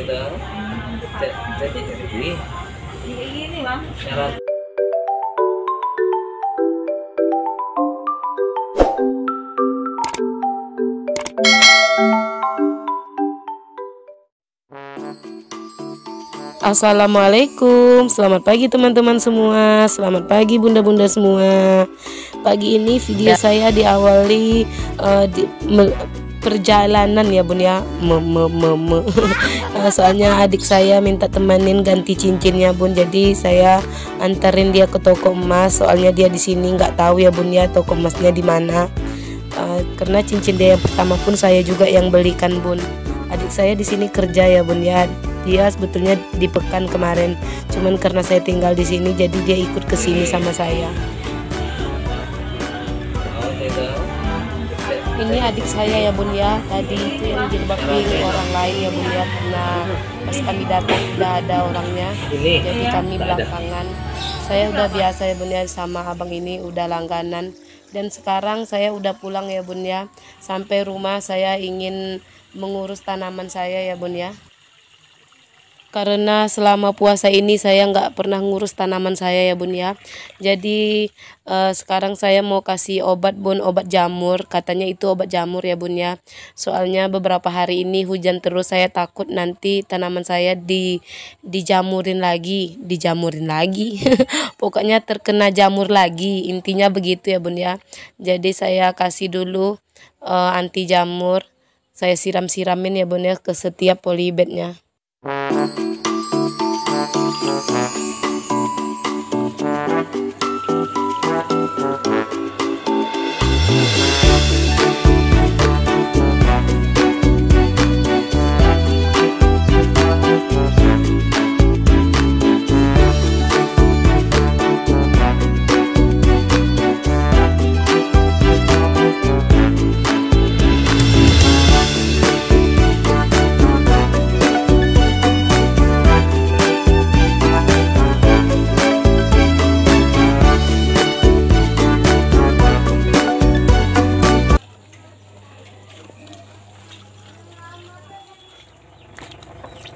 itu jadi Ini bang. syarat. Assalamualaikum, selamat pagi teman-teman semua, selamat pagi bunda-bunda semua. Pagi ini video saya diawali perjalanan ya bun ya, soalnya adik saya minta temenin ganti cincinnya bun, jadi saya antarin dia ke toko emas, soalnya dia di sini nggak tahu ya bun ya toko emasnya di mana. Karena cincin dia yang pertama pun saya juga yang belikan bun. Adik saya di sini kerja ya bun ya. Dia sebetulnya di pekan kemarin, cuman karena saya tinggal di sini jadi dia ikut ke sini sama saya. Ini adik saya ya bun ya, tadi itu yang jilbabin orang lain ya bun ya, karena pas kami datang udah ada orangnya, jadi kami belakangan. Saya udah biasa ya bun ya sama abang ini, udah langganan. Dan sekarang saya udah pulang ya bun ya, sampai rumah saya ingin mengurus tanaman saya ya bun ya. Karena selama puasa ini saya nggak pernah ngurus tanaman saya ya bun ya. Jadi sekarang saya mau kasih obat bun, obat jamur. Katanya itu obat jamur ya bun ya. Soalnya beberapa hari ini hujan terus, saya takut nanti tanaman saya dijamurin lagi. Pokoknya terkena jamur lagi. Intinya begitu ya bun ya. Jadi saya kasih dulu anti jamur. Saya siram-siramin ya bun ya ke setiap polybagnya.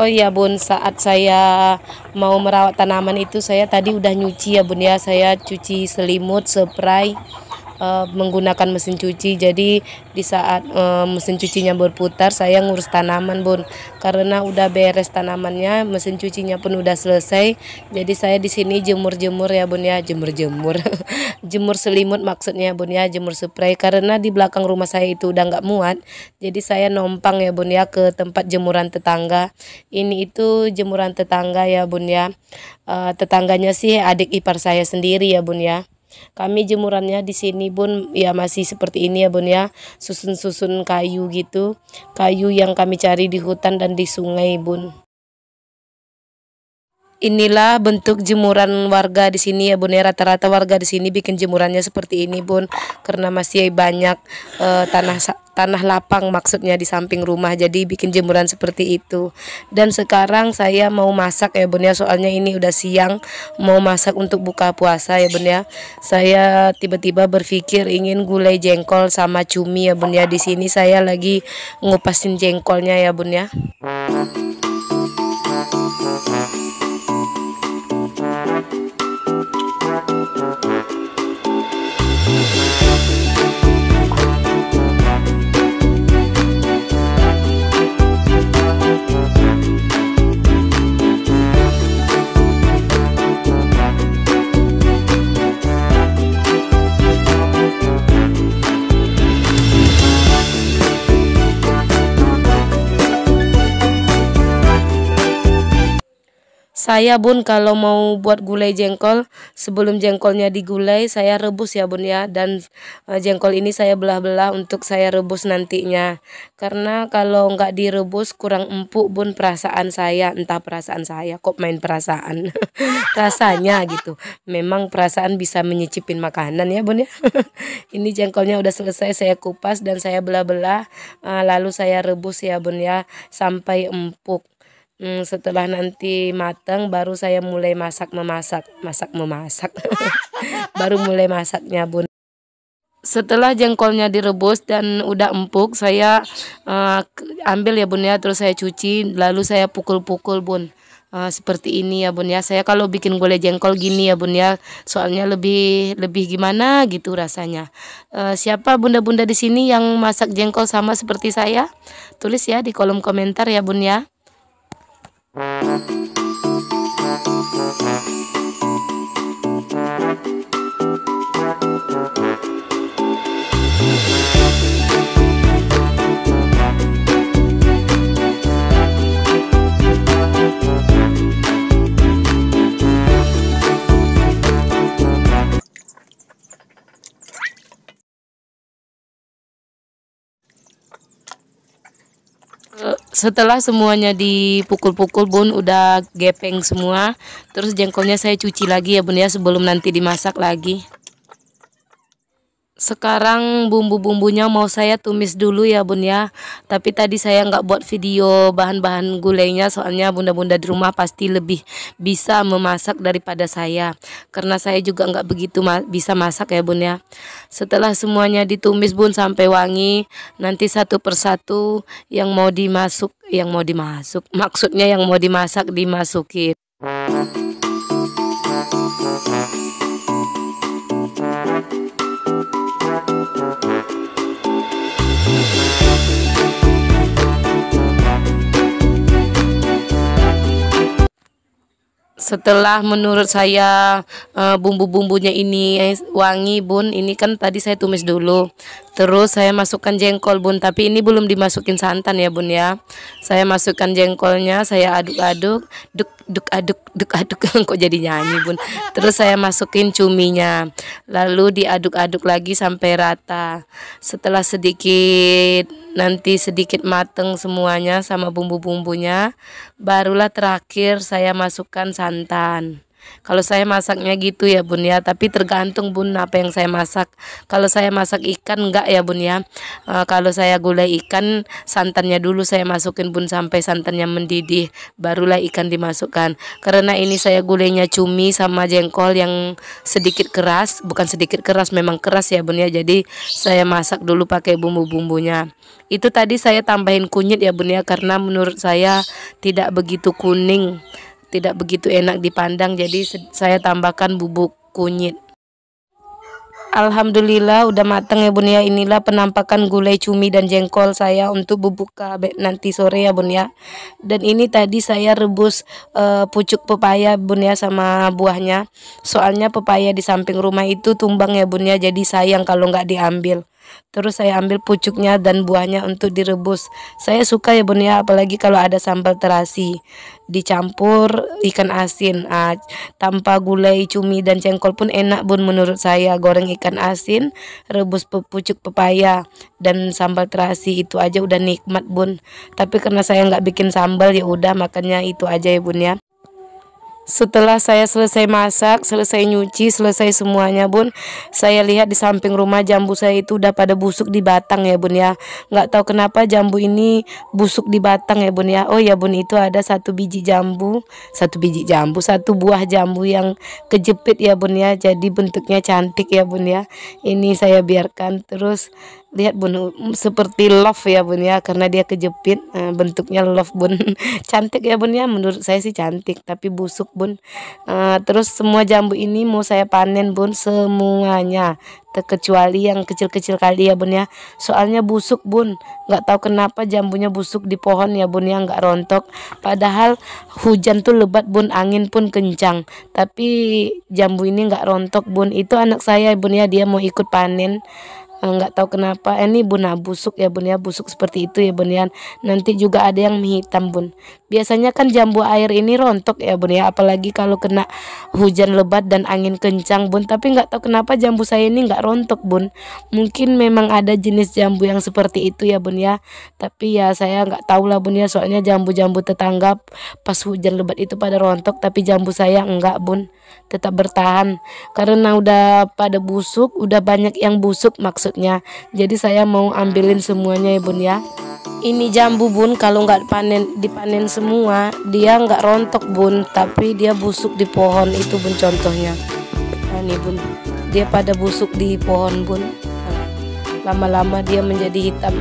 Oh iya bun, saat saya mau merawat tanaman itu saya tadi udah nyuci ya bun ya. Saya cuci selimut, spray, menggunakan mesin cuci. Jadi di saat mesin cucinya berputar saya ngurus tanaman bun. Karena udah beres tanamannya, mesin cucinya pun udah selesai. Jadi saya di sini jemur-jemur ya bun ya, jemur-jemur. Jemur selimut maksudnya bun ya, jemur spray. Karena di belakang rumah saya itu udah nggak muat. Jadi saya nompang ya bun ya ke tempat jemuran tetangga. Ini itu jemuran tetangga ya bun ya. Tetangganya sih adik ipar saya sendiri ya bun ya. Kami jemurannya di sini bun ya masih seperti ini ya bun ya, susun-susun kayu gitu, kayu yang kami cari di hutan dan di sungai bun. Inilah bentuk jemuran warga di sini ya bun ya, rata-rata warga di sini bikin jemurannya seperti ini bun, karena masih banyak tanah lapang maksudnya di samping rumah, jadi bikin jemuran seperti itu. Dan sekarang saya mau masak ya bun ya, soalnya ini udah siang, mau masak untuk buka puasa ya bun ya. Saya tiba-tiba berpikir ingin gulai jengkol sama cumi ya bun ya. Di sini saya lagi ngupasin jengkolnya ya bun ya. Saya bun kalau mau buat gulai jengkol, sebelum jengkolnya digulai saya rebus ya bun ya. Dan jengkol ini saya belah-belah untuk saya rebus nantinya. Karena kalau nggak direbus kurang empuk bun, perasaan saya, entah perasaan saya kok main perasaan. Rasanya gitu. Memang perasaan bisa menyicipin makanan ya bun ya. Ini jengkolnya udah selesai saya kupas dan saya belah-belah, lalu saya rebus ya bun ya sampai empuk. Setelah nanti matang baru saya mulai memasak. Baru mulai masaknya bun. Setelah jengkolnya direbus dan udah empuk, saya ambil ya bun ya, terus saya cuci, lalu saya pukul-pukul bun. Seperti ini ya bun ya. Saya kalau bikin gulai jengkol gini ya bun ya, soalnya lebih gimana gitu rasanya. Siapa bunda-bunda di sini yang masak jengkol sama seperti saya? Tulis ya di kolom komentar ya bun ya. Setelah semuanya dipukul-pukul bun, udah gepeng semua, terus jengkolnya saya cuci lagi ya bun ya, sebelum nanti dimasak lagi. Sekarang bumbu-bumbunya mau saya tumis dulu ya bun ya. Tapi tadi saya nggak buat video bahan-bahan gulainya, soalnya bunda-bunda di rumah pasti lebih bisa memasak daripada saya, karena saya juga nggak begitu bisa masak ya bun ya. Setelah semuanya ditumis bun sampai wangi, nanti satu persatu yang mau dimasuk maksudnya yang mau dimasak dimasukin. Setelah menurut saya bumbu-bumbunya ini wangi bun, ini kan tadi saya tumis dulu, terus saya masukkan jengkol bun, tapi ini belum dimasukin santan ya bun ya. Saya masukkan jengkolnya, saya aduk-aduk, aduk kok jadi nyanyi bun. Terus saya masukin cuminya, lalu diaduk-aduk lagi sampai rata. Setelah sedikit mateng semuanya sama bumbu-bumbunya, barulah terakhir saya masukkan santan. Kalau saya masaknya gitu ya bun ya, tapi tergantung bun apa yang saya masak. Kalau saya masak ikan enggak ya bun ya. Kalau saya gulai ikan, santannya dulu saya masukin bun sampai santannya mendidih, barulah ikan dimasukkan. Karena ini saya gulainya cumi sama jengkol yang sedikit keras, bukan sedikit keras, memang keras ya bun ya. Jadi saya masak dulu pakai bumbu-bumbunya. Itu tadi saya tambahin kunyit ya bun ya, karena menurut saya tidak begitu kuning, tidak begitu enak dipandang, jadi saya tambahkan bubuk kunyit. Alhamdulillah udah matang ya bun ya. Inilah penampakan gulai cumi dan jengkol saya untuk berbuka nanti sore ya bun ya. Dan ini tadi saya rebus pucuk pepaya bun ya sama buahnya, soalnya pepaya di samping rumah itu tumbang ya bun ya, jadi sayang kalau nggak diambil. Terus saya ambil pucuknya dan buahnya untuk direbus. Saya suka ya bun ya, apalagi kalau ada sambal terasi dicampur ikan asin. Tanpa gulai cumi dan jengkol pun enak bun menurut saya. Goreng ikan asin, rebus pucuk pepaya dan sambal terasi, itu aja udah nikmat bun. Tapi karena saya nggak bikin sambal ya udah, makanya itu aja ya bun ya. Setelah saya selesai masak, selesai nyuci, selesai semuanya bun, saya lihat di samping rumah jambu saya itu udah pada busuk di batang ya bun ya. Nggak tahu kenapa jambu ini busuk di batang ya bun ya. Oh ya bun, itu ada satu buah jambu yang kejepit ya bun ya, jadi bentuknya cantik ya bun ya. Ini saya biarkan, terus lihat bun, seperti love ya bun ya, karena dia kejepit, bentuknya love bun. Cantik ya bun ya, menurut saya sih cantik, tapi busuk bun. Terus semua jambu ini mau saya panen bun, semuanya terkecuali yang kecil-kecil kali ya bun ya, soalnya busuk bun. Nggak tahu kenapa jambunya busuk di pohon ya bun ya, nggak rontok, padahal hujan tuh lebat bun, angin pun kencang, tapi jambu ini nggak rontok bun. Itu anak saya bun ya, dia mau ikut panen. Nggak tahu kenapa ini bun, busuk ya bun ya, busuk seperti itu ya bun ya. Nanti juga ada yang menghitam bun. Biasanya kan jambu air ini rontok ya bun ya, apalagi kalau kena hujan lebat dan angin kencang bun. Tapi nggak tahu kenapa jambu saya ini nggak rontok bun. Mungkin memang ada jenis jambu yang seperti itu ya bun ya, tapi ya saya nggak tahu lah bun ya, soalnya jambu-jambu tetangga pas hujan lebat itu pada rontok, tapi jambu saya enggak bun, tetap bertahan. Karena udah pada busuk, udah banyak yang busuk maksudnya, jadi saya mau ambilin semuanya ya bun ya. Ini jambu bun, kalau nggak dipanen semua dia nggak rontok bun, tapi dia busuk di pohon itu bun, contohnya. Nah, ini bun, dia pada busuk di pohon bun. Nah, lama-lama dia menjadi hitam.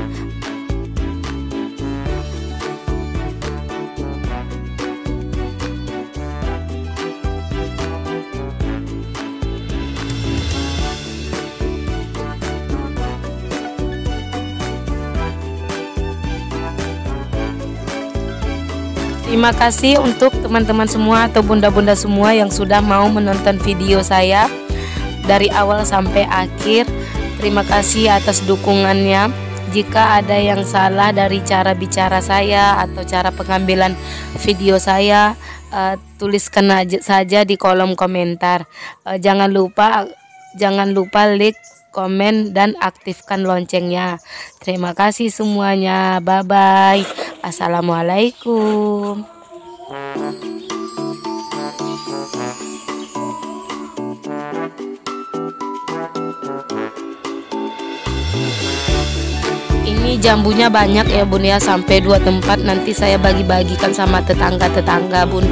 Terima kasih untuk teman-teman semua atau bunda-bunda semua yang sudah mau menonton video saya dari awal sampai akhir. Terima kasih atas dukungannya. Jika ada yang salah dari cara bicara saya atau cara pengambilan video saya, tuliskan saja di kolom komentar. Jangan lupa like, komen, dan aktifkan loncengnya. Terima kasih semuanya. Bye bye. Assalamualaikum. Ini jambunya banyak ya bun ya, sampai 2 tempat. Nanti saya bagi-bagikan sama tetangga-tetangga bun.